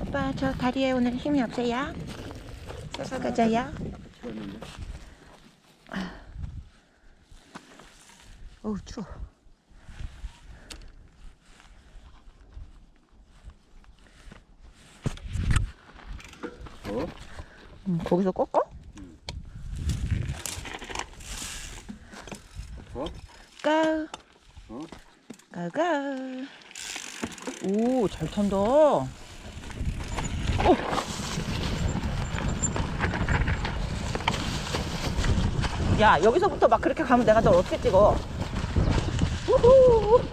오빠 저 다리에 오늘 힘이 없어요? 그저요? 어우 추워. 거기서 꺾어? 까. 가가. 오, 잘 탄다. 야, 여기서부터 막 그렇게 가면 내가 널 어떻게 찍어? 우후.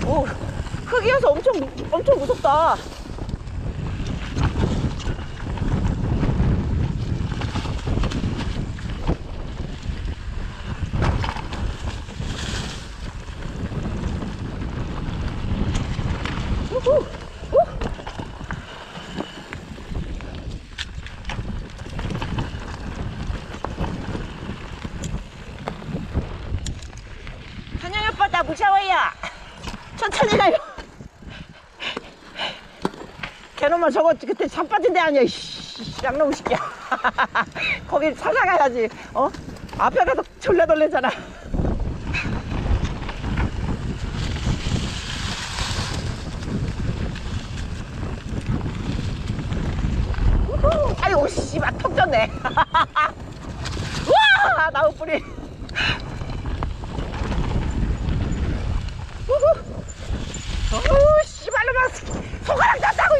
오, 흙이어서 엄청 무섭다. 우후. 찬영이 오빠 나 무서워요. 천천히 가요. 걔놈아 저거 그때 자빠진 데 아니야. 양놈 새끼야. 거기 찾아가야지. 앞에 가서 졸래 돌래잖아. 아이고 씨발 턱 졌네. 우와 나무 뿌리. 어우 씨발로 막 손가락 났다고.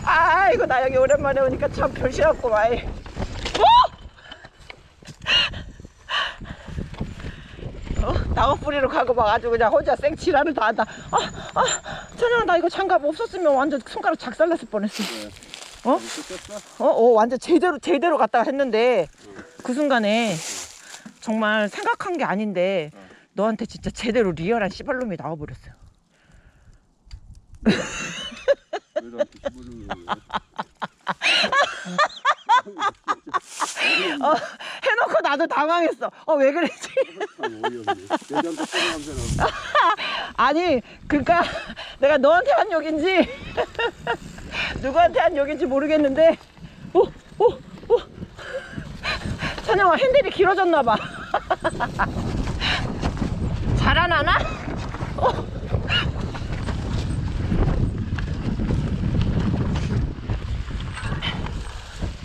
아이고 나 여기 오랜만에 오니까 참 별시없구만. 나무 뿌리로 가고 막 아주 그냥 혼자 생치라를 다 한다. 천연아 나 이거 장갑 없었으면 완전 손가락 작살났을 뻔했어. 완전 제대로 갔다가 했는데 그 순간에 정말 생각한 게 아닌데 너한테 진짜 제대로 리얼한 씨발놈이 나와버렸어요. 해놓고 나도 당황했어. 왜 그랬지? 아니 그러니까 내가 너한테 한 욕인지 누구한테 한 욕인지 모르겠는데 찬영아 핸들이 길어졌나봐. 잘 안 하나?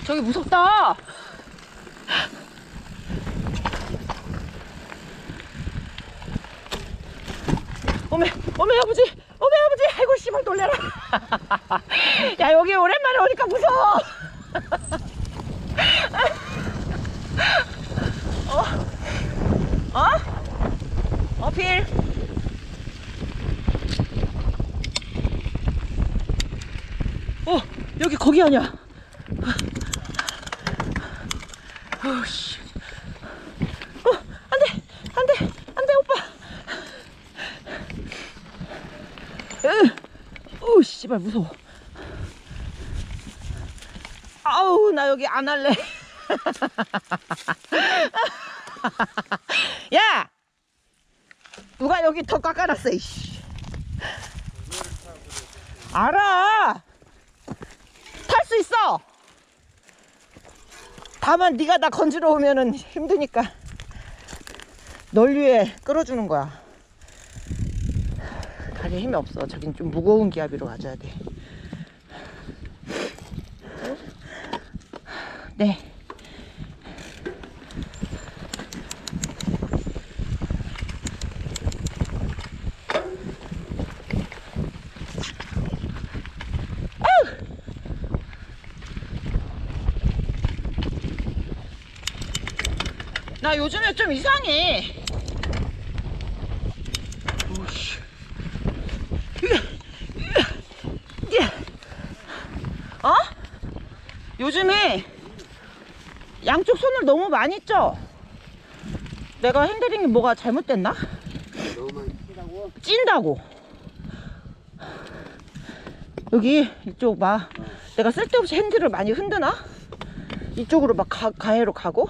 저기 무섭다. 어메 아버지 아이고 씨발 놀래라. 야 여기 오랜만에 오니까 무서워. 어필. 여기 거기 아니야. 씨. 안돼 오빠. 씨발 무서워. 아우 나 여기 안 할래. 야 누가 여기 더 깎아놨어 이씨. 알아 탈 수 있어. 다만 네가 나 건지러 오면은 힘드니까 널 위해 끌어주는 거야. 다리에 힘이 없어. 저긴 좀 무거운 기압으로 가져야 돼. 네. 나 요즘에 좀 이상해. 오씨. 요즘에 양쪽 손을 너무 많이 쪄. 내가 핸들링이 뭐가 잘못됐나? 너무 많이 찐다고? 찐다고. 여기 이쪽 막 내가 쓸데없이 핸들을 많이 흔드나? 이쪽으로 막 가해로 가고?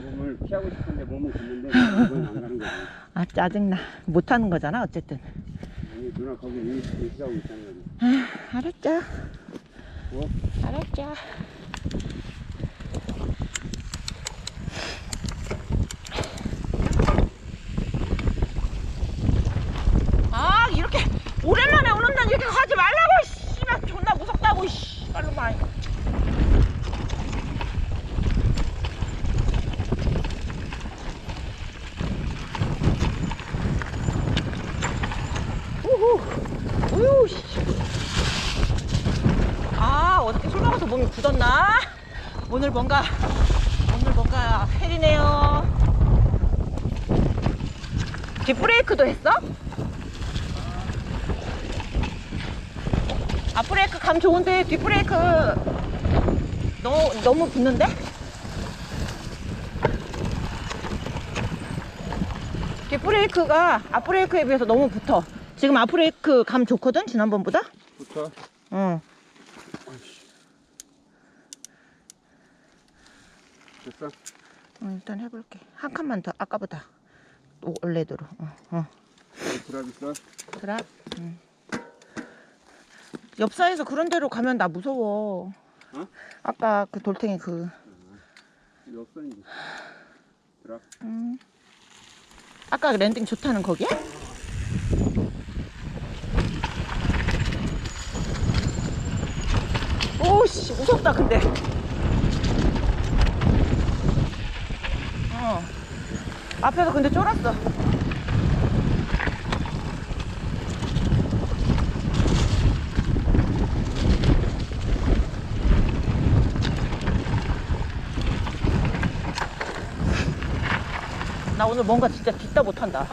몸을 피하고 싶은데 몸은 걷는데 이건 안 가는 거지. 아 짜증나. 못하는 거잖아 어쨌든. 아니 누나 거기 의식하고 있다는 거지. 아, 알았죠. 뭐? 알았죠. 아 이렇게 오랜만에 오는 날 이렇게 하지 말라고. 씨발 존나 무섭다고. 씨발로 많이. 우후. 우유. 씨. 아 어저께 술 먹어서 몸이 굳었나? 오늘 뭔가 헬이네요. 뒷브레이크도 했어? 앞브레이크 감 좋은데 뒷브레이크 너무 붙는데? 뒷브레이크가 앞브레이크에 비해서 너무 붙어. 지금 앞브레이크 감 좋거든 지난번보다? 붙어? 응. 됐어? 일단 해볼게. 한 칸만 더 아까보다 원래대로. 드랍 있어? 드랍. 옆사에서 그런 데로 가면 나 무서워. 어? 아까 그 돌탱이 그. 옆선이지. 드랍. 아까 랜딩 좋다는 거기야? 오씨 무섭다 근데. 앞에서 근데 쫄았어. 나 오늘 뭔가 진짜 뒷다 못한다.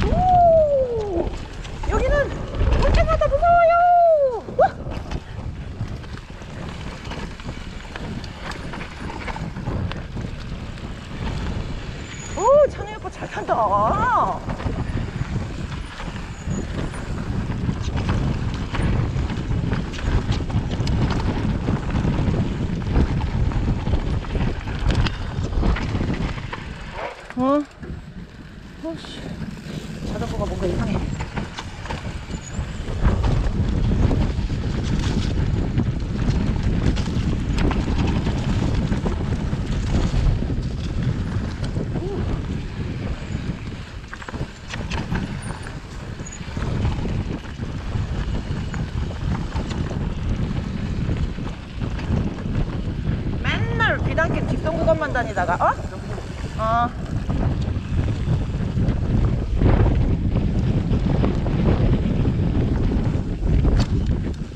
오! 여기는 볼 때마다 무서워요. 와! 오, 찬우 오빠 잘 탄다. 오씨, 자전거가 뭔가 이상해. 맨날 비단길 뒷선 구간만 다니다가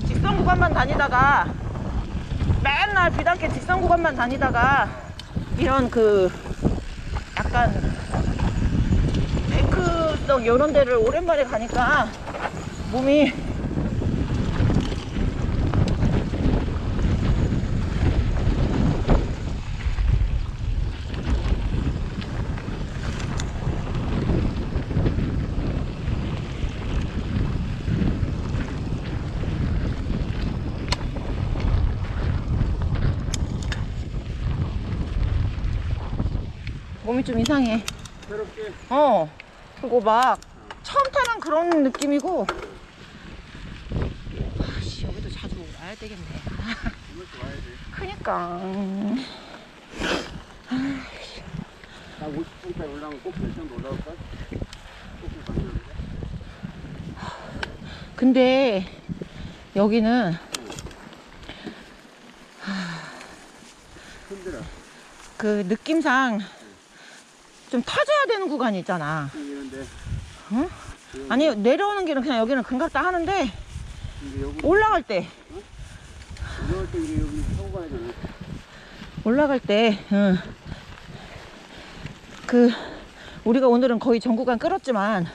직선 구간만 다니다가 맨날 비단길 직선 구간만 다니다가 이런 그 약간 뱅크성 이런 데를 오랜만에 가니까 몸이 좀 이상해. 새롭게. 그리고 막 처음 타는 그런 느낌이고. 아씨 여기도 자주 와야 되겠네. 이것도 와야 돼. 그니까. 나 50분까지 올라가면 꼭 결정도 올라올걸? 꼭 가는데. 근데 여기는 힘들어. 그 느낌상 좀 터져야 되는 구간이 있잖아. 이런데. 응? 아니 내려오는 길은 그냥 여기는 금갔다 하는데 여기 올라갈 때 올라올 때 이게 여기 타고 가야 되나? 올라갈 때 그 우리가 오늘은 거의 전 구간 끌었지만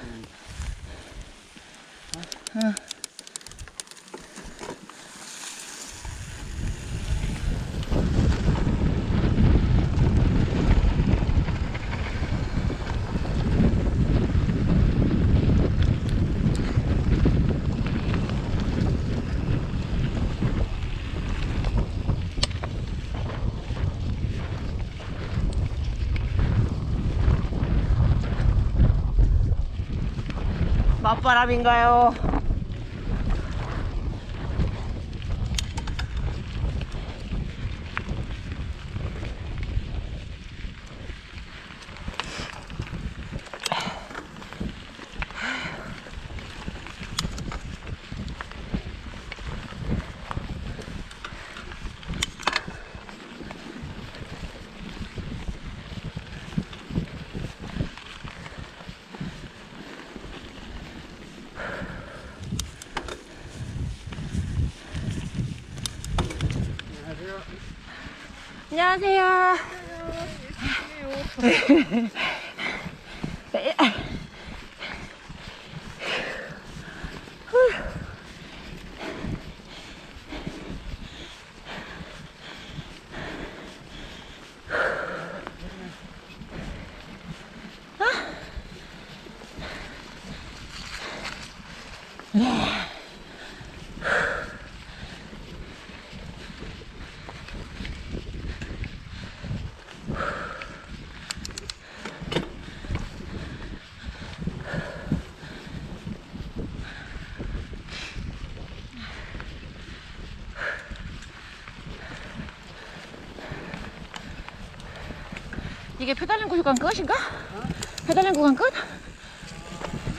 맞바람인가요? 안녕하세요. 이게 페달링 구간 끝인가? 페달링 구간 끝?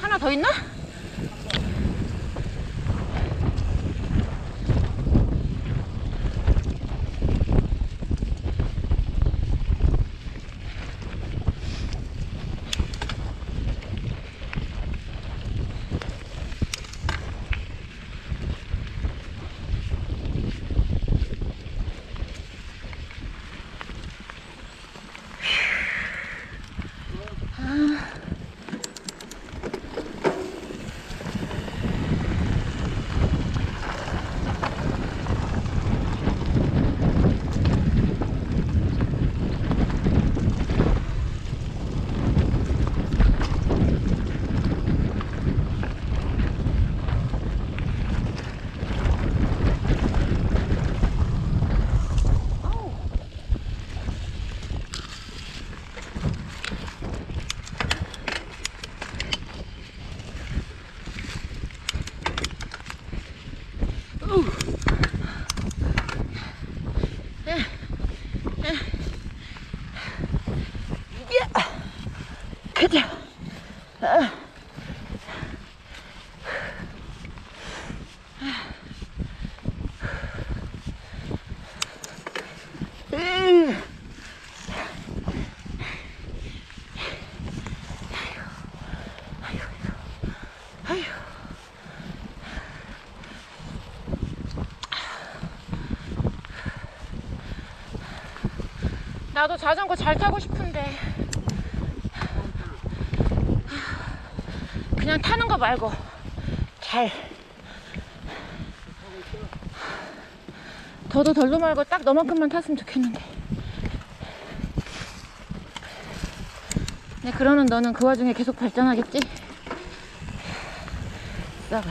하나 더 있나? 가자. 나도 자전거 잘 타고 싶은데 그냥 타는 거 말고 잘 더도 덜도 말고 딱 너만큼만 탔으면 좋겠는데. 근데 그러면 너는 그 와중에 계속 발전하겠지? 싸봐.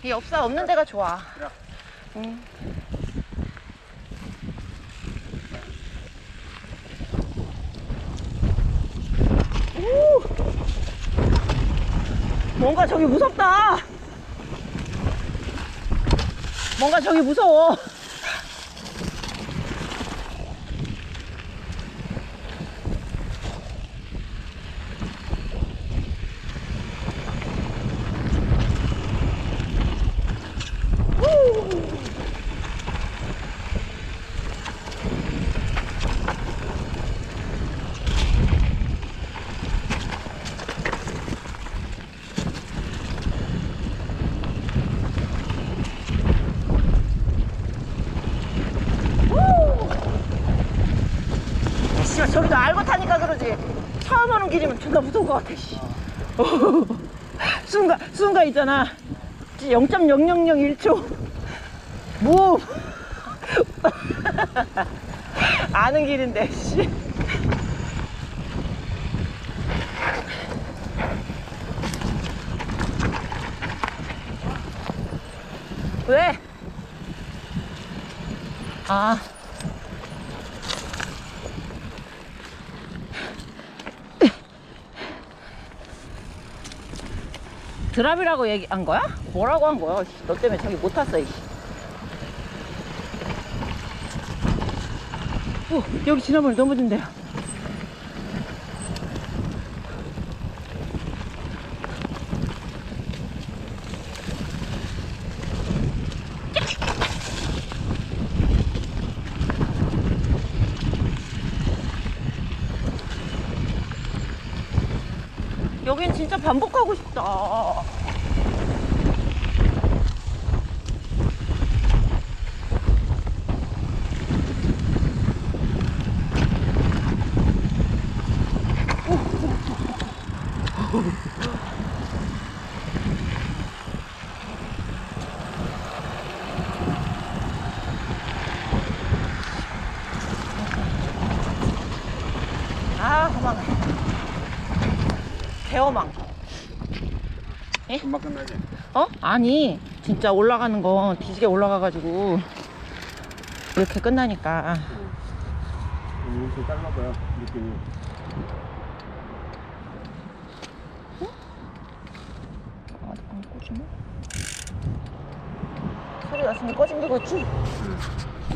이 엽사 없는 데가 좋아. 응. 오! 뭔가 저기 무섭다. 뭔가 저기 무서워. 저기도 알고 타니까 그러지. 처음 오는 길이면 존나 무서운 것 같아. 순간 있잖아. 0.0001초. 뭐 아는 길인데. 씨. 아. 드랍이라고 얘기한 거야? 뭐라고 한 거야? 너 때문에 저기 못 탔어. 이씨. 오, 여기 지나면 넘어진대요. 여긴 진짜 반복하고 싶다. 아, 도망가. 대어망. 금방 끝나지? 어? 아니, 진짜 올라가는 거 뒤지게 올라가가지고 이렇게 끝나니까. 이렇게 짧아봐요, 느낌이. 아직 안 꺼지네? 소리 났으면 꺼진 거겠지?